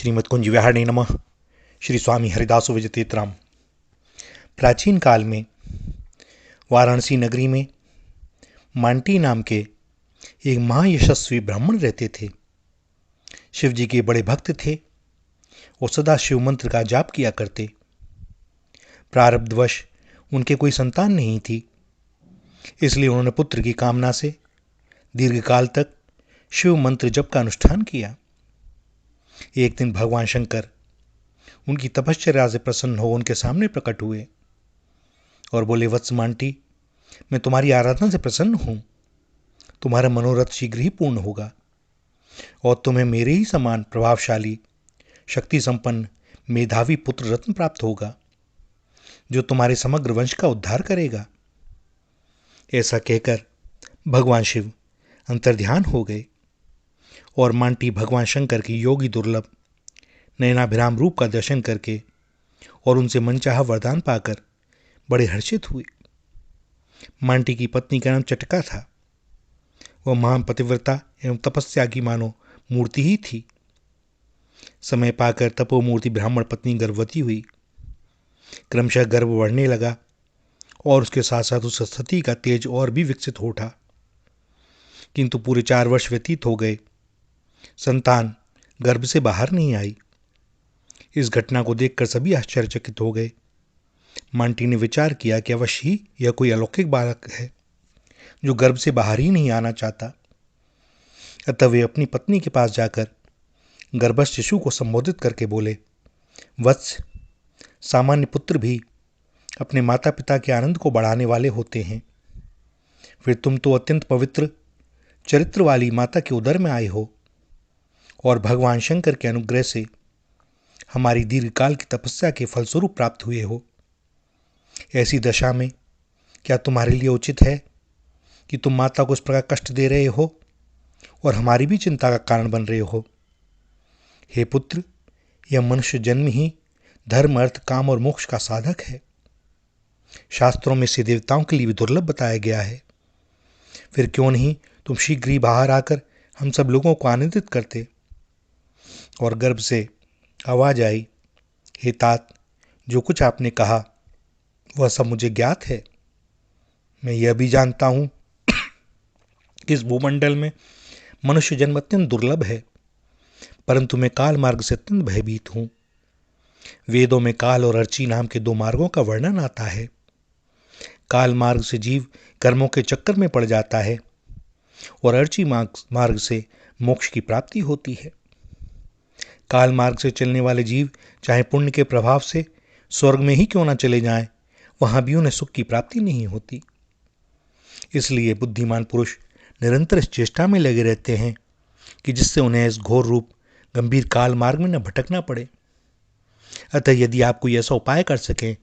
श्रीमद् कुंज विहारिणे नमः। श्री स्वामी हरिदासो विजयतीर्थराम। प्राचीन काल में वाराणसी नगरी में मांटी नाम के एक महायशस्वी ब्राह्मण रहते थे। शिव जी के बड़े भक्त थे और सदा शिव मंत्र का जाप किया करते। प्रारब्धवश उनके कोई संतान नहीं थी, इसलिए उन्होंने पुत्र की कामना से दीर्घकाल तक शिव मंत्र जप का अनुष्ठान किया। एक दिन भगवान शंकर उनकी तपश्चर्या से प्रसन्न हो उनके सामने प्रकट हुए और बोले, वत्स मांटी, मैं तुम्हारी आराधना से प्रसन्न हूं। तुम्हारा मनोरथ शीघ्र ही पूर्ण होगा और तुम्हें मेरे ही समान प्रभावशाली, शक्ति संपन्न, मेधावी पुत्र रत्न प्राप्त होगा जो तुम्हारे समग्र वंश का उद्धार करेगा। ऐसा कहकर भगवान शिव अंतर्ध्यान हो गए और मांटी भगवान शंकर की योगी दुर्लभ नयनाभिराम रूप का दर्शन करके और उनसे मनचाहा वरदान पाकर बड़े हर्षित हुए। मांटी की पत्नी का नाम चटका था। वह महान पतिव्रता एवं तपस्या की मानो मूर्ति ही थी। समय पाकर तपोमूर्ति ब्राह्मण पत्नी गर्भवती हुई। क्रमशः गर्भ बढ़ने लगा और उसके साथ साथ उस सती का तेज और भी विकसित हो उठा। किंतु पूरे 4 वर्ष व्यतीत हो गए, संतान गर्भ से बाहर नहीं आई। इस घटना को देखकर सभी आश्चर्यचकित हो गए। मांटी ने विचार किया कि अवश्य ही यह कोई अलौकिक बालक है जो गर्भ से बाहर ही नहीं आना चाहता। अतः वे अपनी पत्नी के पास जाकर गर्भस्थ शिशु को संबोधित करके बोले, वत्स, सामान्य पुत्र भी अपने माता पिता के आनंद को बढ़ाने वाले होते हैं। फिर तुम तो अत्यंत पवित्र चरित्र वाली माता के उदर में आए हो और भगवान शंकर के अनुग्रह से हमारी दीर्घकाल की तपस्या के फलस्वरूप प्राप्त हुए हो। ऐसी दशा में क्या तुम्हारे लिए उचित है कि तुम माता को इस प्रकार कष्ट दे रहे हो और हमारी भी चिंता का कारण बन रहे हो? हे पुत्र, यह मनुष्य जन्म ही धर्म, अर्थ, काम और मोक्ष का साधक है। शास्त्रों में से देवताओं के लिए भी दुर्लभ बताया गया है। फिर क्यों नहीं तुम शीघ्र ही बाहर आकर हम सब लोगों को आनंदित करते। और गर्भ से आवाज आई, हे तात, जो कुछ आपने कहा वह सब मुझे ज्ञात है। मैं यह भी जानता हूं कि इस भूमंडल में मनुष्य जन्म अत्यंत दुर्लभ है, परंतु मैं काल मार्ग से अत्यंत भयभीत हूं। वेदों में काल और अर्ची नाम के 2 मार्गों का वर्णन आता है। काल मार्ग से जीव कर्मों के चक्कर में पड़ जाता है और अर्ची मार्ग से मोक्ष की प्राप्ति होती है। काल मार्ग से चलने वाले जीव चाहे पुण्य के प्रभाव से स्वर्ग में ही क्यों न चले जाएं, वहां भी उन्हें सुख की प्राप्ति नहीं होती। इसलिए बुद्धिमान पुरुष निरंतर इस चेष्टा में लगे रहते हैं कि जिससे उन्हें इस घोर रूप गंभीर काल मार्ग में न भटकना पड़े। अतः यदि आप कोई ऐसा उपाय कर सकें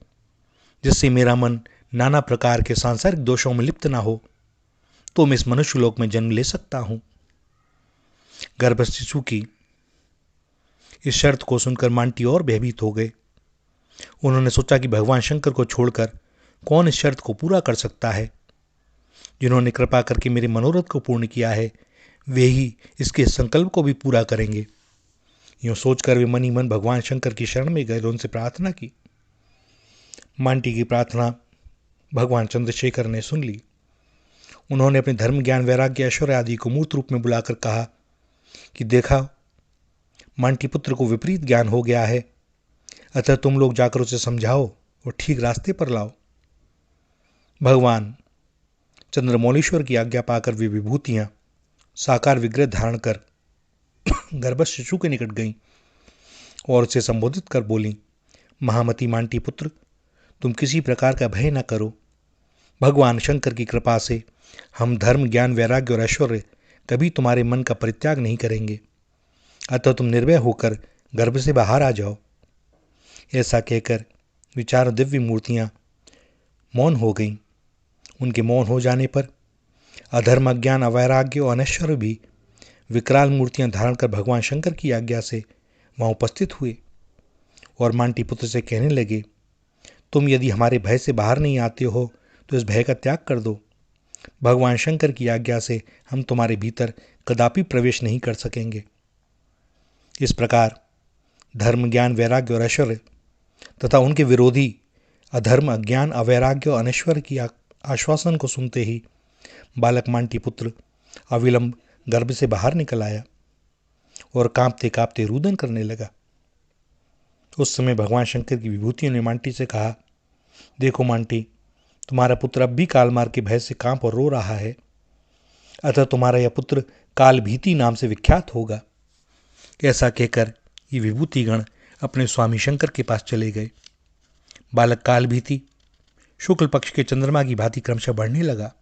जिससे मेरा मन नाना प्रकार के सांसारिक दोषों में लिप्त ना हो, तो मैं इस मनुष्य लोक में जन्म ले सकता हूं। गर्भस्थ शिशु की इस शर्त को सुनकर मांटी और भयभीत हो गए। उन्होंने सोचा कि भगवान शंकर को छोड़कर कौन इस शर्त को पूरा कर सकता है। जिन्होंने कृपा करके मेरे मनोरथ को पूर्ण किया है, वे ही इसके संकल्प को भी पूरा करेंगे। यूं सोचकर वे मन ही मन भगवान शंकर की शरण में गए और उनसे प्रार्थना की। मांटी की प्रार्थना भगवान चंद्रशेखर ने सुन ली। उन्होंने अपने धर्म, ज्ञान, वैराग्य, ऐश्वर्य आदि को मूर्त रूप में बुलाकर कहा कि देखा, मांटी पुत्र को विपरीत ज्ञान हो गया है, अतः तुम लोग जाकर उसे समझाओ और ठीक रास्ते पर लाओ। भगवान चंद्रमौलीश्वर की आज्ञा पाकर वे विभूतियां साकार विग्रह धारण कर गर्भस्थ शिशु के निकट गईं और उसे संबोधित कर बोली, महामती मांटी पुत्र, तुम किसी प्रकार का भय न करो। भगवान शंकर की कृपा से हम धर्म, ज्ञान, वैराग्य और ऐश्वर्य कभी तुम्हारे मन का परित्याग नहीं करेंगे। अतः तुम निर्भय होकर गर्भ से बाहर आ जाओ। ऐसा कहकर विचार दिव्य मूर्तियां मौन हो गईं। उनके मौन हो जाने पर अधर्म, अज्ञान, अवैराग्य और अनैश्वर्य भी विकराल मूर्तियां धारण कर भगवान शंकर की आज्ञा से वहां उपस्थित हुए और मांटी पुत्र से कहने लगे, तुम यदि हमारे भय से बाहर नहीं आते हो तो इस भय का त्याग कर दो। भगवान शंकर की आज्ञा से हम तुम्हारे भीतर कदापि प्रवेश नहीं कर सकेंगे। इस प्रकार धर्म, ज्ञान, वैराग्य और ऐश्वर्य तथा उनके विरोधी अधर्म, अज्ञान, अवैराग्य और अनैश्वर्य की आश्वासन को सुनते ही बालक मांटी पुत्र अविलंब गर्भ से बाहर निकल आया और कांपते कांपते रुदन करने लगा। उस समय भगवान शंकर की विभूतियों ने मांटी से कहा, देखो मांटी, तुम्हारा पुत्र अब भी कालमार के भय से कांप और रो रहा है, अतः तुम्हारा यह पुत्र कालभीति नाम से विख्यात होगा। ऐसा कहकर ये विभूतिगण अपने स्वामी शंकर के पास चले गए। बालक कालभीति शुक्ल पक्ष के चंद्रमा की भांति क्रमशः बढ़ने लगा।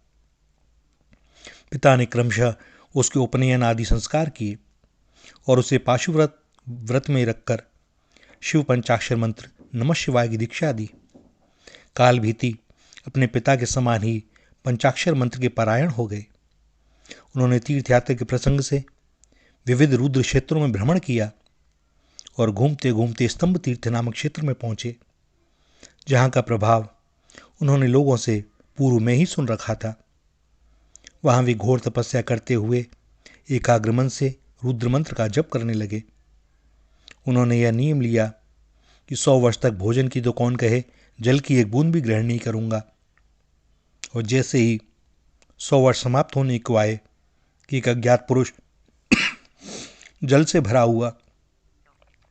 पिता ने क्रमशः उसके उपनयन आदि संस्कार किए और उसे पाशुव्रत में रखकर शिव पंचाक्षर मंत्र नमः शिवाय की दीक्षा दी। कालभीति अपने पिता के समान ही पंचाक्षर मंत्र के पारायण हो गए। उन्होंने तीर्थ यात्रा के प्रसंग से विविध रुद्र क्षेत्रों में भ्रमण किया और घूमते घूमते स्तंभ तीर्थ नामक क्षेत्र में पहुंचे, जहां का प्रभाव उन्होंने लोगों से पूर्व में ही सुन रखा था। वहां वे घोर तपस्या करते हुए एकाग्र मन से रुद्र मंत्र का जप करने लगे। उन्होंने यह नियम लिया कि 100 वर्ष तक भोजन की तो कौन कहे, जल की एक बूंद भी ग्रहण नहीं करूंगा। और जैसे ही 100 वर्ष समाप्त होने को आए कि एक अज्ञात पुरुष जल से भरा हुआ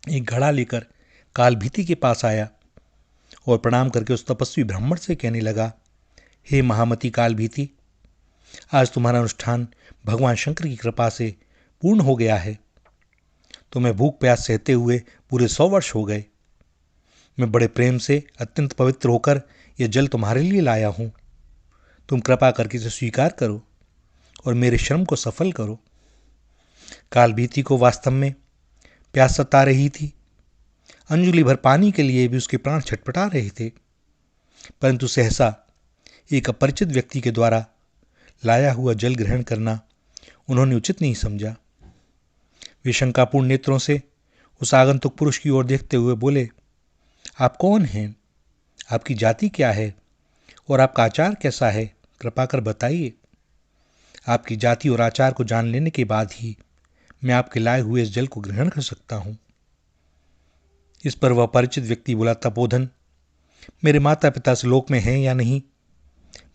एक घड़ा लेकर कालभीति के पास आया और प्रणाम करके उस तपस्वी ब्राह्मण से कहने लगा, हे महामती कालभीति, आज तुम्हारा अनुष्ठान भगवान शंकर की कृपा से पूर्ण हो गया है। तुम्हें भूख प्यास सहते हुए पूरे 100 वर्ष हो गए। मैं बड़े प्रेम से अत्यंत पवित्र होकर यह जल तुम्हारे लिए लाया हूं। तुम कृपा करके इसे स्वीकार करो और मेरे श्रम को सफल करो। कालभीति को वास्तव में प्यास सता रही थी। अंजुलि भर पानी के लिए भी उसके प्राण छटपटा रहे थे, परंतु सहसा एक अपरिचित व्यक्ति के द्वारा लाया हुआ जल ग्रहण करना उन्होंने उचित नहीं समझा। वे शंकापूर्ण नेत्रों से उस आगंतुक पुरुष की ओर देखते हुए बोले, आप कौन हैं? आपकी जाति क्या है और आपका आचार कैसा है? कृपा कर बताइए। आपकी जाति और आचार को जान लेने के बाद ही मैं आपके लाए हुए इस जल को ग्रहण कर सकता हूं। इस पर वह परिचित व्यक्ति बोला, तपोधन, मेरे माता पिता इस लोक में हैं या नहीं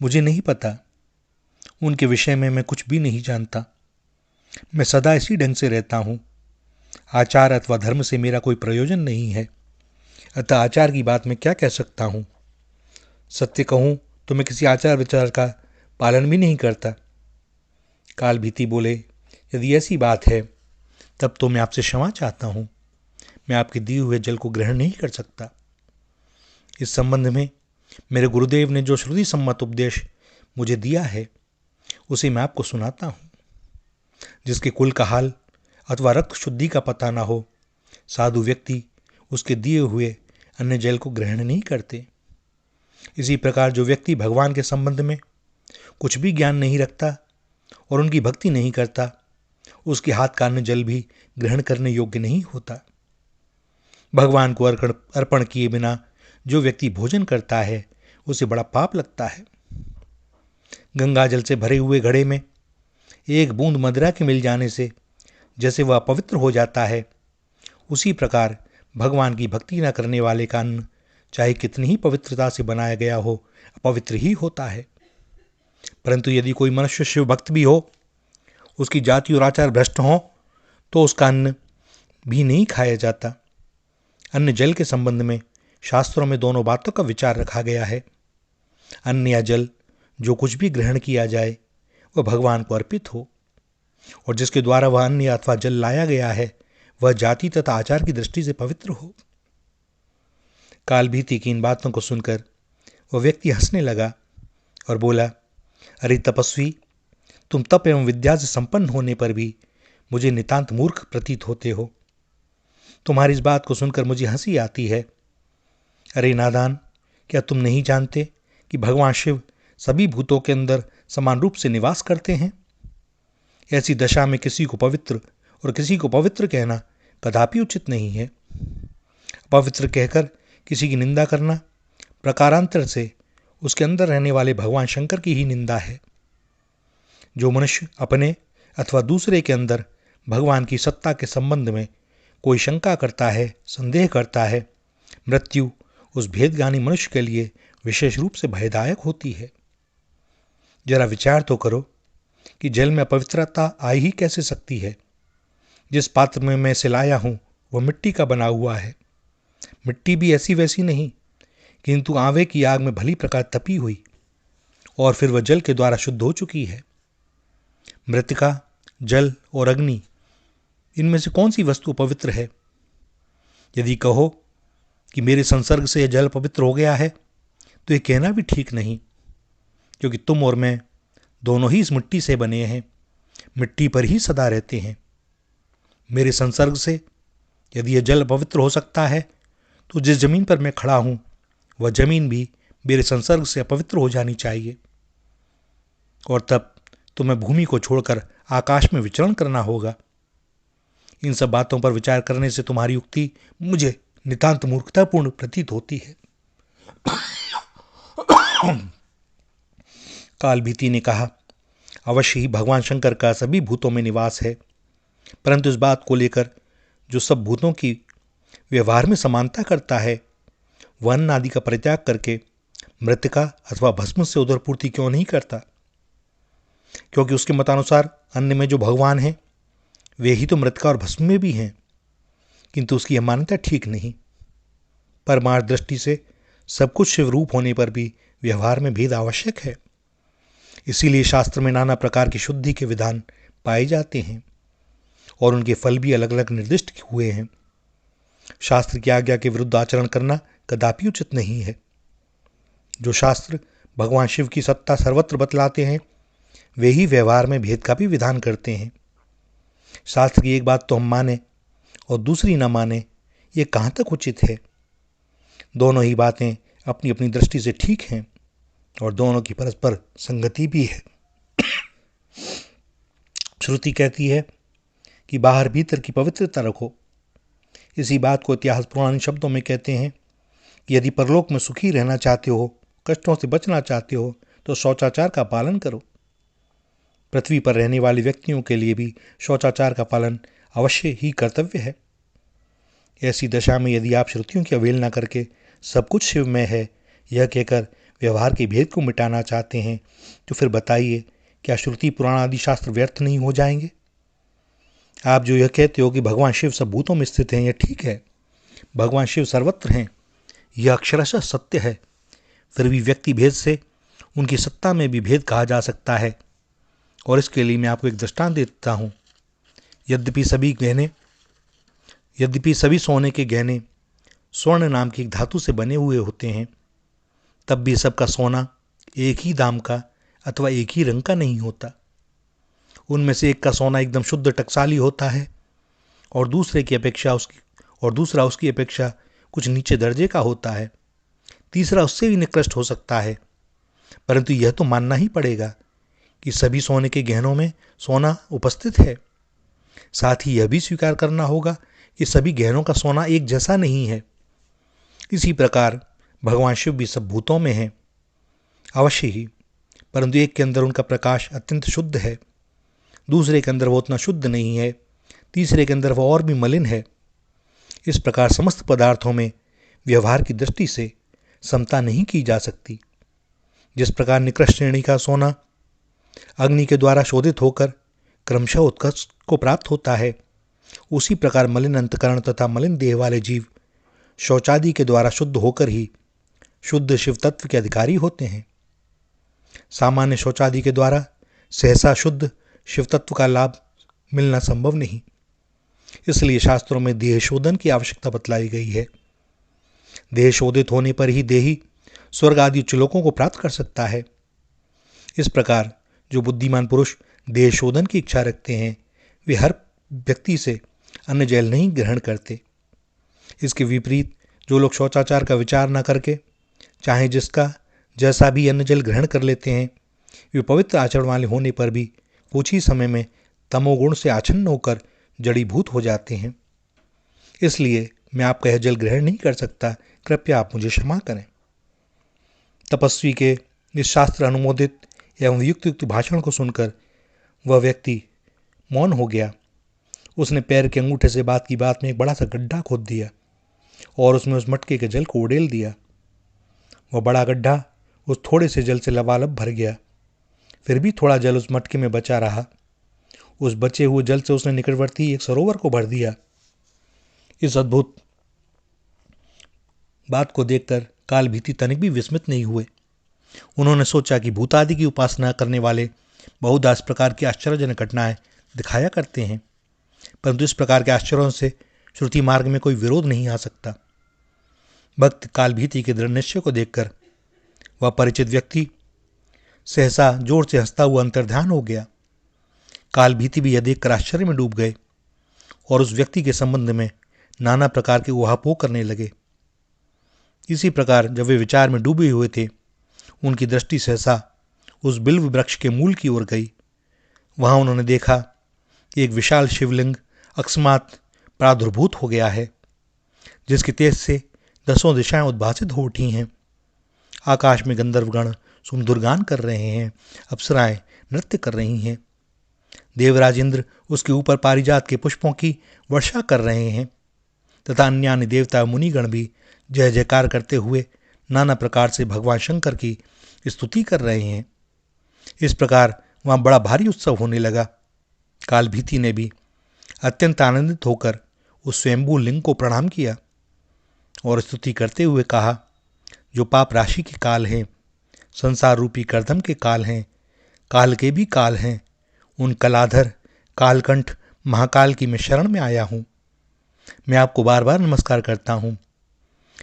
मुझे नहीं पता। उनके विषय में मैं कुछ भी नहीं जानता। मैं सदा इसी ढंग से रहता हूं। आचार अथवा धर्म से मेरा कोई प्रयोजन नहीं है, अतः आचार की बात मैं क्या कह सकता हूं। सत्य कहूं तो मैं किसी आचार विचार का पालन भी नहीं करता। कालभीति बोले, यदि ऐसी बात है तब तो मैं आपसे क्षमा चाहता हूं। मैं आपके दिए हुए जल को ग्रहण नहीं कर सकता। इस संबंध में मेरे गुरुदेव ने जो श्रुति सम्मत उपदेश मुझे दिया है उसे मैं आपको सुनाता हूं। जिसके कुल का हाल अथवा रक्त शुद्धि का पता ना हो, साधु व्यक्ति उसके दिए हुए अन्य जल को ग्रहण नहीं करते। इसी प्रकार जो व्यक्ति भगवान के संबंध में कुछ भी ज्ञान नहीं रखता और उनकी भक्ति नहीं करता, उसके हाथ का अन्न जल भी ग्रहण करने योग्य नहीं होता। भगवान को अर्पण किए बिना जो व्यक्ति भोजन करता है उसे बड़ा पाप लगता है। गंगा जल से भरे हुए घड़े में एक बूंद मदिरा के मिल जाने से जैसे वह अपवित्र हो जाता है, उसी प्रकार भगवान की भक्ति न करने वाले का अन्न चाहे कितनी ही पवित्रता से बनाया गया हो, अपवित्र ही होता है। परंतु यदि कोई मनुष्य शिव भक्त भी हो, उसकी जाति और आचार भ्रष्ट हो, तो उसका अन्न भी नहीं खाया जाता। अन्न जल के संबंध में शास्त्रों में दोनों बातों का विचार रखा गया है। अन्न या जल जो कुछ भी ग्रहण किया जाए वह भगवान को अर्पित हो, और जिसके द्वारा वह अन्न अथवा जल लाया गया है वह जाति तथा आचार की दृष्टि से पवित्र हो। कालभीति की इन बातों को सुनकर वह व्यक्ति हंसने लगा और बोला, अरे तपस्वी, तुम तप एवं विद्या से संपन्न होने पर भी मुझे नितांत मूर्ख प्रतीत होते हो। तुम्हारी इस बात को सुनकर मुझे हंसी आती है। अरे नादान, क्या तुम नहीं जानते कि भगवान शिव सभी भूतों के अंदर समान रूप से निवास करते हैं? ऐसी दशा में किसी को पवित्र और किसी को पवित्र कहना कदापि उचित नहीं है। पवित्र कहकर किसी की निंदा करना प्रकारांतर से उसके अंदर रहने वाले भगवान शंकर की ही निंदा है। जो मनुष्य अपने अथवा दूसरे के अंदर भगवान की सत्ता के संबंध में कोई शंका करता है, संदेह करता है, मृत्यु उस भेदज्ञानी मनुष्य के लिए विशेष रूप से भयदायक होती है। जरा विचार तो करो कि जल में अपवित्रता आ ही कैसे सकती है। जिस पात्र में मैं इसे लाया हूं वह मिट्टी का बना हुआ है। मिट्टी भी ऐसी वैसी नहीं, किंतु आवे की आग में भली प्रकार तपी हुई, और फिर वह जल के द्वारा शुद्ध हो चुकी है। मृतिका, जल और अग्नि, इनमें से कौन सी वस्तु पवित्र है? यदि कहो कि मेरे संसर्ग से यह जल पवित्र हो गया है, तो यह कहना भी ठीक नहीं, क्योंकि तुम और मैं दोनों ही इस मिट्टी से बने हैं, मिट्टी पर ही सदा रहते हैं। मेरे संसर्ग से यदि यह जल पवित्र हो सकता है, तो जिस जमीन पर मैं खड़ा हूं वह जमीन भी मेरे संसर्ग से अपवित्र हो जानी चाहिए, और तब तुम्हें भूमि को छोड़कर आकाश में विचरण करना होगा। इन सब बातों पर विचार करने से तुम्हारी युक्ति मुझे नितांत मूर्खतापूर्ण प्रतीत होती है। कालभीति ने कहा, अवश्य ही भगवान शंकर का सभी भूतों में निवास है, परंतु इस बात को लेकर जो सब भूतों की व्यवहार में समानता करता है, वह अन्न आदि का परित्याग करके मृतिका अथवा भस्म से उदर पूर्ति क्यों नहीं करता? क्योंकि उसके मतानुसार अन्न में जो भगवान हैं वे ही तो मृतिका और भस्म में भी हैं, किंतु उसकी यह मान्यता ठीक नहीं। परमार्थ दृष्टि से सब कुछ शिव रूप होने पर भी व्यवहार में भेद आवश्यक है। इसीलिए शास्त्र में नाना प्रकार की शुद्धि के विधान पाए जाते हैं और उनके फल भी अलग अलग निर्दिष्ट हुए हैं। शास्त्र की आज्ञा के विरुद्ध आचरण करना कदापि उचित नहीं है। जो शास्त्र भगवान शिव की सत्ता सर्वत्र बतलाते हैं वे ही व्यवहार में भेद का भी विधान करते हैं। शास्त्र की एक बात तो हम माने और दूसरी न माने, ये कहाँ तक उचित है? दोनों ही बातें अपनी अपनी दृष्टि से ठीक हैं और दोनों की परस्पर संगति भी है। श्रुति कहती है कि बाहर भीतर की पवित्रता रखो। इसी बात को इतिहास पुराने शब्दों में कहते हैं कि यदि परलोक में सुखी रहना चाहते हो, कष्टों से बचना चाहते हो, तो शौचाचार का पालन करो। पृथ्वी पर रहने वाले व्यक्तियों के लिए भी शौचाचार का पालन अवश्य ही कर्तव्य है। ऐसी दशा में यदि आप श्रुतियों की अवहेलना करके सब कुछ शिवमय है यह कहकर व्यवहार के भेद को मिटाना चाहते हैं, तो फिर बताइए क्या श्रुति पुराण आदि शास्त्र व्यर्थ नहीं हो जाएंगे? आप जो यह कहते हो कि भगवान शिव सब भूतों में स्थित हैं, यह ठीक है, भगवान शिव सर्वत्र हैं, यह अक्षरशः सत्य है। फिर भी व्यक्ति भेद से उनकी सत्ता में भी भेद कहा जा सकता है, और इसके लिए मैं आपको एक दृष्टांत देता हूँ। यद्यपि सभी सोने के गहने स्वर्ण नाम की एक धातु से बने हुए होते हैं, तब भी सबका सोना एक ही दाम का अथवा एक ही रंग का नहीं होता। उनमें से एक का सोना एकदम शुद्ध टकसाली होता है और दूसरा उसकी अपेक्षा कुछ नीचे दर्जे का होता है। तीसरा उससे भी निकृष्ट हो सकता है। परंतु यह तो मानना ही पड़ेगा कि सभी सोने के गहनों में सोना उपस्थित है। साथ ही यह भी स्वीकार करना होगा कि सभी गहनों का सोना एक जैसा नहीं है। इसी प्रकार भगवान शिव भी सब भूतों में हैं अवश्य ही, परंतु एक के अंदर उनका प्रकाश अत्यंत शुद्ध है, दूसरे के अंदर वो उतना शुद्ध नहीं है, तीसरे के अंदर वो और भी मलिन है। इस प्रकार समस्त पदार्थों में व्यवहार की दृष्टि से समता नहीं की जा सकती। जिस प्रकार निकृष्ट श्रेणी का सोना अग्नि के द्वारा शोधित होकर क्रमशः उत्कर्ष को प्राप्त होता है, उसी प्रकार मलिन अंतकरण तथा मलिन देह वाले जीव शौचादि के द्वारा शुद्ध होकर ही शुद्ध शिव तत्व के अधिकारी होते हैं। सामान्य शौचादि के द्वारा सहसा शुद्ध शिव तत्व का लाभ मिलना संभव नहीं। इसलिए शास्त्रों में देह शोधन की आवश्यकता बतलाई गई है। देह शोधित होने पर ही देही स्वर्ग आदि उच्च लोकों को प्राप्त कर सकता है। इस प्रकार जो बुद्धिमान पुरुष देह शोधन की इच्छा रखते हैं वे हर व्यक्ति से अन्न जल नहीं ग्रहण करते। इसके विपरीत जो लोग शौचाचार का विचार न करके चाहे जिसका जैसा भी अन्न जल ग्रहण कर लेते हैं, वे पवित्र आचरण वाले होने पर भी कुछ ही समय में तमोगुण से आच्छन्न होकर जड़ीभूत हो जाते हैं। इसलिए मैं आपका यह जल ग्रहण नहीं कर सकता, कृपया आप मुझे क्षमा करें। तपस्वी के इस शास्त्र अनुमोदित एवं युक्त भाषण को सुनकर वह व्यक्ति मौन हो गया। उसने पैर के अंगूठे से बात की बात में एक बड़ा सा गड्ढा खोद दिया और उसमें उस मटके के जल को उड़ेल दिया। वह बड़ा गड्ढा उस थोड़े से जल से लबालब भर गया। फिर भी थोड़ा जल उस मटके में बचा रहा। उस बचे हुए जल से उसने निकटवर्ती एक सरोवर को भर दिया। इस अद्भुत बात को देखकर कालभीति तनिक भी विस्मित नहीं हुए। उन्होंने सोचा कि भूत आदि की उपासना करने वाले बहुधा इस प्रकार की आश्चर्यजनक घटनाएं दिखाया करते हैं, परंतु इस प्रकार के आश्चर्यों से श्रुति मार्ग में कोई विरोध नहीं आ सकता। भक्त कालभीति के दृढ़ निश्चय को देखकर वह परिचित व्यक्ति सहसा जोर से हंसता हुआ अंतर्ध्यान हो गया। कालभीति भी यह देखकर आश्चर्य में डूब गए और उस व्यक्ति के संबंध में नाना प्रकार के उहापोह करने लगे। इसी प्रकार जब वे विचार में डूबे हुए थे, उनकी दृष्टि सहसा उस बिल्व वृक्ष के मूल की ओर गई। वहां उन्होंने देखा कि एक विशाल शिवलिंग अकस्मात प्रादुर्भूत हो गया है, जिसके तेज से 10 दिशाएं उद्भासित हो उठी हैं। आकाश में गंधर्वगण सुमधुरगान कर रहे हैं, अप्सराएं नृत्य कर रही हैं, देवराज इंद्र उसके ऊपर पारिजात के पुष्पों की वर्षा कर रहे हैं तथा अन्य देवता मुनिगण भी जय जयकार करते हुए नाना प्रकार से भगवान शंकर की स्तुति कर रहे हैं। इस प्रकार वहाँ बड़ा भारी उत्सव होने लगा। कालभीति ने भी अत्यंत आनंदित होकर उस स्वयंभू लिंग को प्रणाम किया और स्तुति करते हुए कहा, जो पाप राशि के काल हैं, संसार रूपी कर्दम के काल हैं, काल के भी काल हैं, उन कलाधर कालकंठ महाकाल की मैं शरण में आया हूँ। मैं आपको बार बार नमस्कार करता हूँ।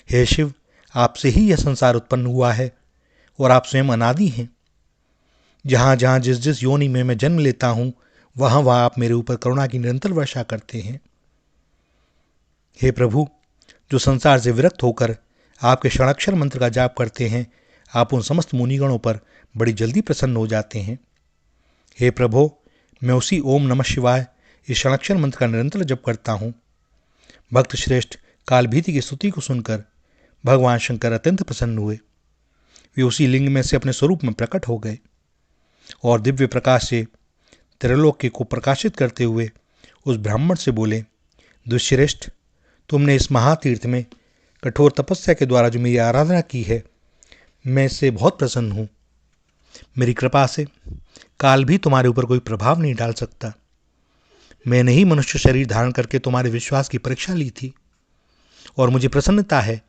हे शिव, आपसे ही यह संसार उत्पन्न हुआ है और आप स्वयं अनादि हैं। जहाँ जहाँ जिस जिस योनि में मैं जन्म लेता हूँ, वहाँ वहाँ आप मेरे ऊपर करुणा की निरंतर वर्षा करते हैं। हे प्रभु, जो संसार से विरक्त होकर आपके षडाक्षर मंत्र का जाप करते हैं, आप उन समस्त मुनिगणों पर बड़ी जल्दी प्रसन्न हो जाते हैं। हे प्रभु, मैं उसी ओम नमः शिवाय इस षडाक्षर मंत्र का निरंतर जप करता हूँ। भक्त श्रेष्ठ कालभीति की स्तुति को सुनकर भगवान शंकर अत्यंत प्रसन्न हुए। वे उसी लिंग में से अपने स्वरूप में प्रकट हो गए और दिव्य प्रकाश से त्रैलोक्य को प्रकाशित करते हुए उस ब्राह्मण से बोले, दुष्यश्रेष्ठ, तुमने इस महातीर्थ में कठोर तपस्या के द्वारा जो मेरी आराधना की है, मैं इससे बहुत प्रसन्न हूँ। मेरी कृपा से काल भी तुम्हारे ऊपर कोई प्रभाव नहीं डाल सकता। मैंने ही मनुष्य शरीर धारण करके तुम्हारे विश्वास की परीक्षा ली थी और मुझे प्रसन्नता है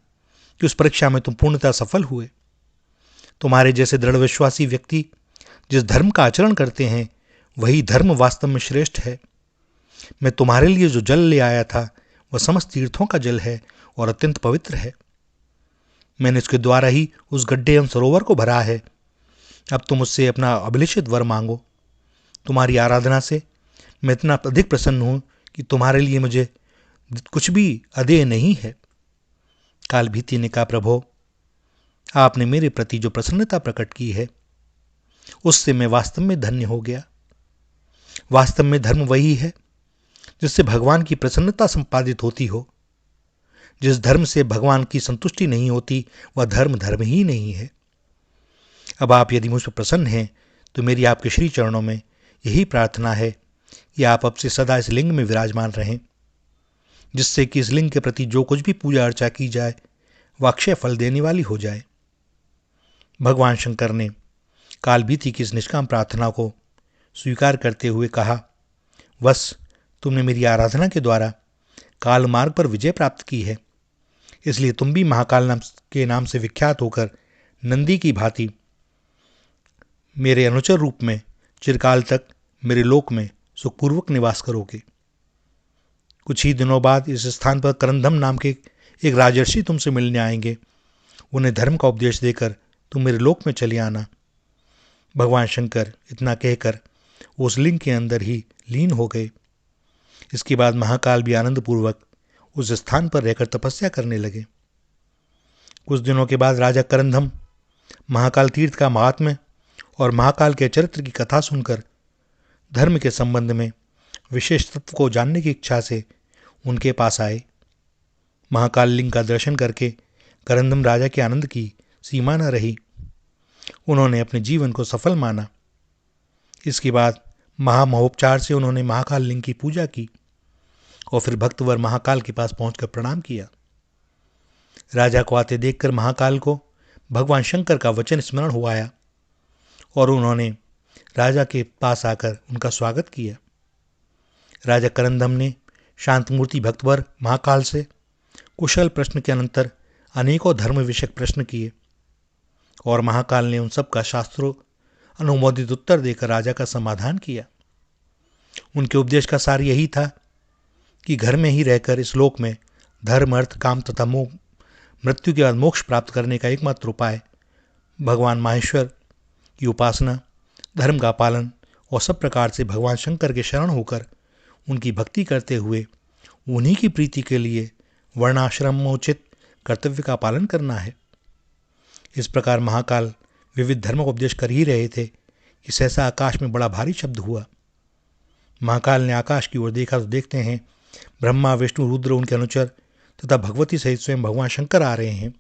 कि उस परीक्षा में तुम पूर्णतः सफल हुए। तुम्हारे जैसे दृढ़ विश्वासी व्यक्ति जिस धर्म का आचरण करते हैं, वही धर्म वास्तव में श्रेष्ठ है। मैं तुम्हारे लिए जो जल ले आया था, वह समस्त तीर्थों का जल है और अत्यंत पवित्र है। मैंने इसके द्वारा ही उस गड्ढे एवं सरोवर को भरा है। अब तुम मुझसे अपना अभिलिषित वर मांगो। तुम्हारी आराधना से मैं इतना अधिक प्रसन्न हूँ कि तुम्हारे लिए मुझे कुछ भी अदेय नहीं है। कालभीति ने कहा, प्रभो, आपने मेरे प्रति जो प्रसन्नता प्रकट की है, उससे मैं वास्तव में धन्य हो गया। वास्तव में धर्म वही है जिससे भगवान की प्रसन्नता संपादित होती हो। जिस धर्म से भगवान की संतुष्टि नहीं होती, वह धर्म धर्म ही नहीं है। अब आप यदि मुझ पर प्रसन्न हैं, तो मेरी आपके श्री चरणों में यही प्रार्थना है कि आप अब से सदा इस लिंग में विराजमान रहें, जिससे कि इस लिंग के प्रति जो कुछ भी पूजा अर्चा की जाए, वह अक्षय फल देने वाली हो जाए। भगवान शंकर ने कालभीति की इस निष्काम प्रार्थना को स्वीकार करते हुए कहा, वस, तुमने मेरी आराधना के द्वारा काल मार्ग पर विजय प्राप्त की है, इसलिए तुम भी महाकाल के नाम से विख्यात होकर नंदी की भांति मेरे अनुचर रूप में चिरकाल तक मेरे लोक में सुखपूर्वक निवास करोगे। कुछ ही दिनों बाद इस स्थान पर करंदम नाम के एक राजर्षि तुमसे मिलने आएंगे। उन्हें धर्म का उपदेश देकर तुम मेरे लोक में चले आना। भगवान शंकर इतना कहकर उस लिंग के अंदर ही लीन हो गए। इसके बाद महाकाल भी आनंदपूर्वक उस स्थान पर रहकर तपस्या करने लगे। कुछ दिनों के बाद राजा करंदम महाकाल तीर्थ का महात्म्य और महाकाल के चरित्र की कथा सुनकर धर्म के संबंध में विशेष तत्व को जानने की इच्छा से उनके पास आए। महाकाल लिंग का दर्शन करके करंदम राजा के आनंद की सीमा न रही। उन्होंने अपने जीवन को सफल माना। इसके बाद महामहोपचार से उन्होंने महाकाल लिंग की पूजा की और फिर भक्तवर महाकाल के पास पहुंचकर प्रणाम किया। राजा को आते देखकर महाकाल को भगवान शंकर का वचन स्मरण हुआ आया और उन्होंने राजा के पास आकर उनका स्वागत किया। राजा करंदम ने शांतमूर्ति भक्तवर महाकाल से कुशल प्रश्न के अनंतर अनेकों धर्म विषयक प्रश्न किए और महाकाल ने उन सब का शास्त्रों अनुमोदित उत्तर देकर राजा का समाधान किया। उनके उपदेश का सार यही था कि घर में ही रहकर इस लोक में धर्म, अर्थ, काम तथा मृत्यु के बाद मोक्ष प्राप्त करने का एकमात्र उपाय भगवान माहेश्वर की उपासना, धर्म का पालन और सब प्रकार से भगवान शंकर के शरण होकर उनकी भक्ति करते हुए उन्हीं की प्रीति के लिए वर्णाश्रमोचित कर्तव्य का पालन करना है। इस प्रकार महाकाल विविध धर्मों का उपदेश कर ही रहे थे कि सहसा आकाश में बड़ा भारी शब्द हुआ। महाकाल ने आकाश की ओर देखा तो देखते हैं ब्रह्मा, विष्णु, रुद्र, उनके अनुचर तथा भगवती सहित स्वयं भगवान शंकर आ रहे हैं।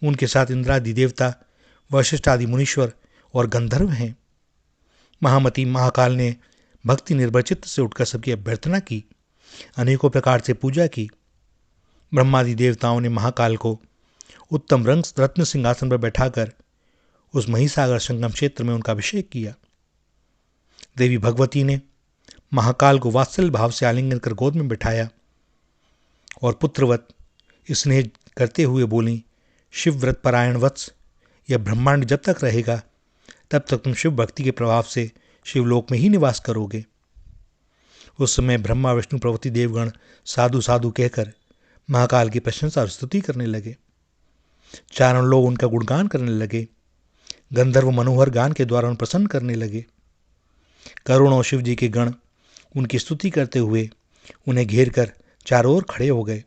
उनके साथ इंद्रादि देवता, वशिष्ठ आदि मुनीश्वर और गंधर्व हैं। महामती महाकाल ने भक्ति निर्भर चित्त से उठकर सबकी अभ्यर्थना की, अनेकों प्रकार से पूजा की। ब्रह्मादि देवताओं ने महाकाल को उत्तम रत्न सिंहासन पर बैठाकर उस महिसागर संगम क्षेत्र में उनका अभिषेक किया। देवी भगवती ने महाकाल को वात्सल्य भाव से आलिंगन कर गोद में बिठाया और पुत्रवत स्नेह करते हुए बोली, शिव व्रत परायण वत्स, यह ब्रह्मांड जब तक रहेगा तब तक तुम शिव भक्ति के प्रभाव से शिवलोक में ही निवास करोगे। उस समय ब्रह्मा, विष्णु प्रभृति देवगण साधु साधु कहकर महाकाल की प्रशंसा और स्तुति करने लगे। चारों लोग उनका गुणगान करने लगे। गंधर्व मनोहर गान के द्वारा उन्हें प्रसन्न करने लगे। करोड़ों शिव जी के गण उनकी स्तुति करते हुए उन्हें घेर कर चारों ओर खड़े हो गए।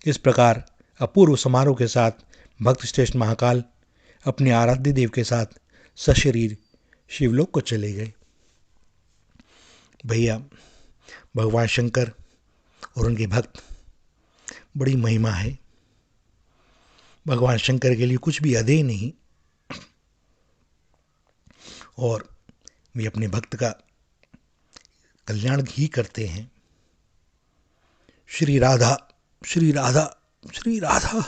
इस प्रकार अपूर्व समारोह के साथ भक्त श्रेष्ठ महाकाल अपने आराध्य देव के साथ सशरीर शिवलोक को चले गए। भैया, भगवान शंकर और उनके भक्त बड़ी महिमा है। भगवान शंकर के लिए कुछ भी अधेय नहीं और वे अपने भक्त का कल्याण ही करते हैं। श्री राधा, श्री राधा, श्री राधा।